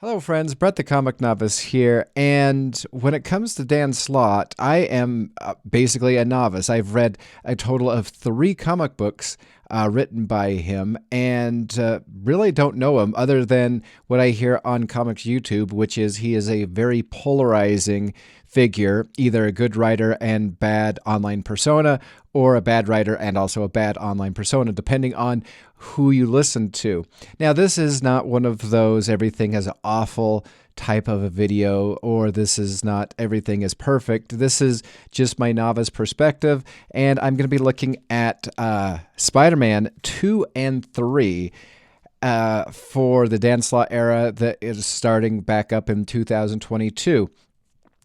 Hello, friends. Brett the Comic Novice here. And when it comes to Dan Slott, I am basically a novice. I've read a total of 3 comic books written by him and really don't know him other than what I hear on Comics YouTube, which is he is a very polarizing figure, either a good writer and bad online persona, or a bad writer and also a bad online persona, depending on who you listen to. Now, this is not one of those everything is awful type of a video, or this is not everything is perfect. This is just my novice perspective, and I'm going to be looking at Spider-Man 2 and 3 for the Dan Slott era that is starting back up in 2022.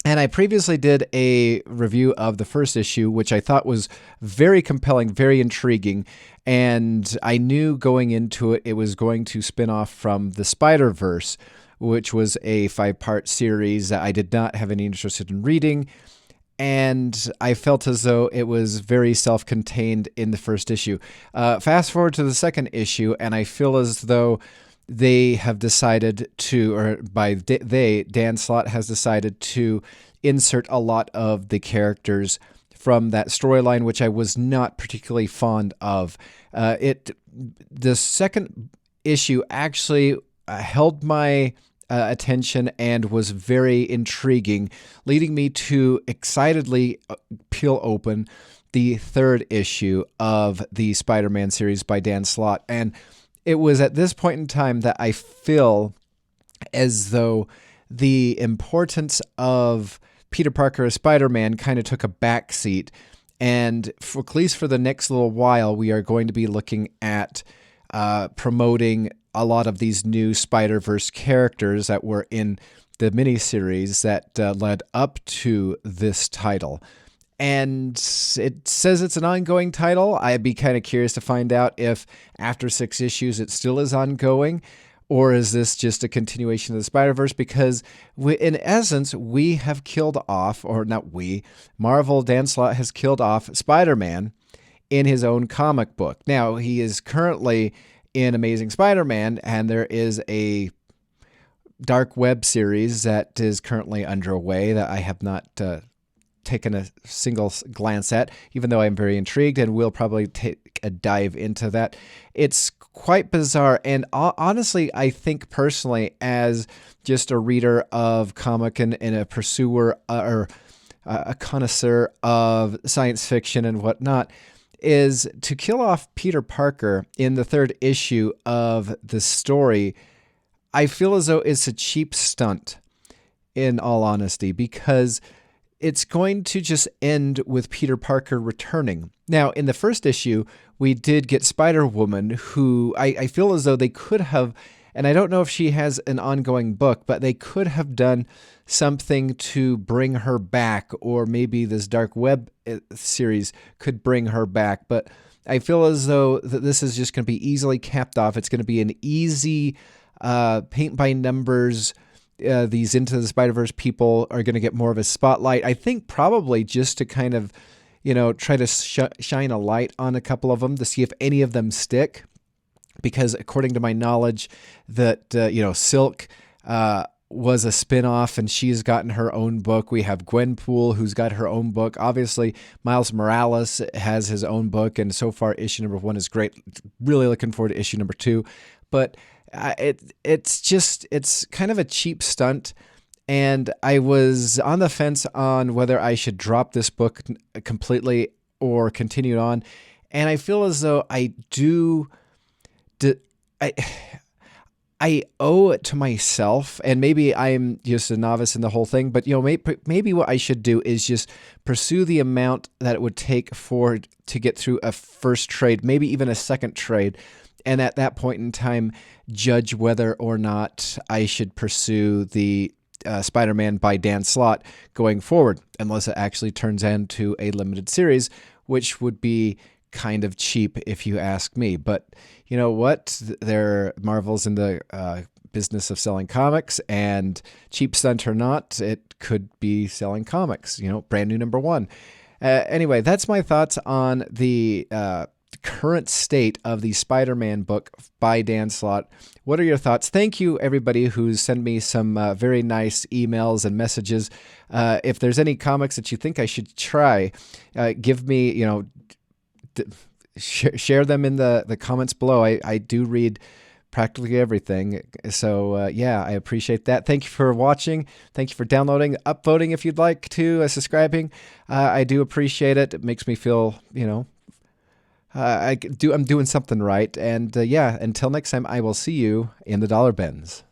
And I previously did a review of the first issue, which I thought was very compelling, very intriguing. And I knew going into it, it was going to spin off from the Spider-Verse, which was a 5-part series that I did not have any interest in reading. And I felt as though it was very self-contained in the first issue. Fast forward to the second issue, and I feel as though they have decided to, or by they, Dan Slott has decided to insert a lot of the characters from that storyline, which I was not particularly fond of. The second issue actually held my attention and was very intriguing, leading me to excitedly peel open the third issue of the Spider-Man series by Dan Slott. And it was at this point in time that I feel as though the importance of Peter Parker as Spider-Man kind of took a backseat. And at least for the next little while, we are going to be looking at promoting a lot of these new Spider-Verse characters that were in the miniseries that led up to this title. And it says it's an ongoing title. I'd be kind of curious to find out if after 6 issues it still is ongoing, or is this just a continuation of the Spider-Verse? Because in essence, we have killed off, or not we, Marvel, Dan Slott has killed off Spider-Man in his own comic book. Now, he is currently in Amazing Spider-Man, and there is a dark web series that is currently underway that I have not taken a single glance at, even though I'm very intrigued and will probably take a dive into that. It's quite bizarre. And honestly, I think personally, as just a reader of comic and a pursuer or a connoisseur of science fiction and whatnot, is to kill off Peter Parker in the third issue of the story. I feel as though it's a cheap stunt, in all honesty, because it's going to just end with Peter Parker returning. Now, in the first issue, we did get Spider-Woman, who I feel as though they could have, and I don't know if she has an ongoing book, but they could have done something to bring her back, or maybe this dark web series could bring her back. But I feel as though that this is just going to be easily capped off. It's going to be an easy paint by numbers. These Into the Spider-Verse people are going to get more of a spotlight. I think probably just to kind of, try to shine a light on a couple of them to see if any of them stick. Because according to my knowledge, that, Silk was a spinoff and she's gotten her own book. We have Gwenpool, who's got her own book. Obviously, Miles Morales has his own book, and so far issue number 1 is great. Really looking forward to issue number 2. But it's kind of a cheap stunt, and I was on the fence on whether I should drop this book completely or continue on. And I feel as though I owe it to myself, and maybe I'm just a novice in the whole thing, but maybe what I should do is just pursue the amount that it would take to get through a first trade, maybe even a second trade. And at that point in time, judge whether or not I should pursue the Spider-Man by Dan Slott going forward, unless it actually turns into a limited series, which would be kind of cheap if you ask me. But you know what? Marvel's in the business of selling comics, and cheap stunt or not, it could be selling comics, brand new number 1. Anyway, that's my thoughts on the current state of the Spider-Man book by Dan Slott. What are your thoughts? Thank you, everybody who's sent me some very nice emails and messages. If there's any comics that you think I should try, give me, share them in the comments below. I do read practically everything. So yeah, I appreciate that. Thank you for watching. Thank you for downloading, upvoting if you'd like to, subscribing. I do appreciate it. It makes me feel, I'm doing something right. And yeah, until next time, I will see you in the dollar bins.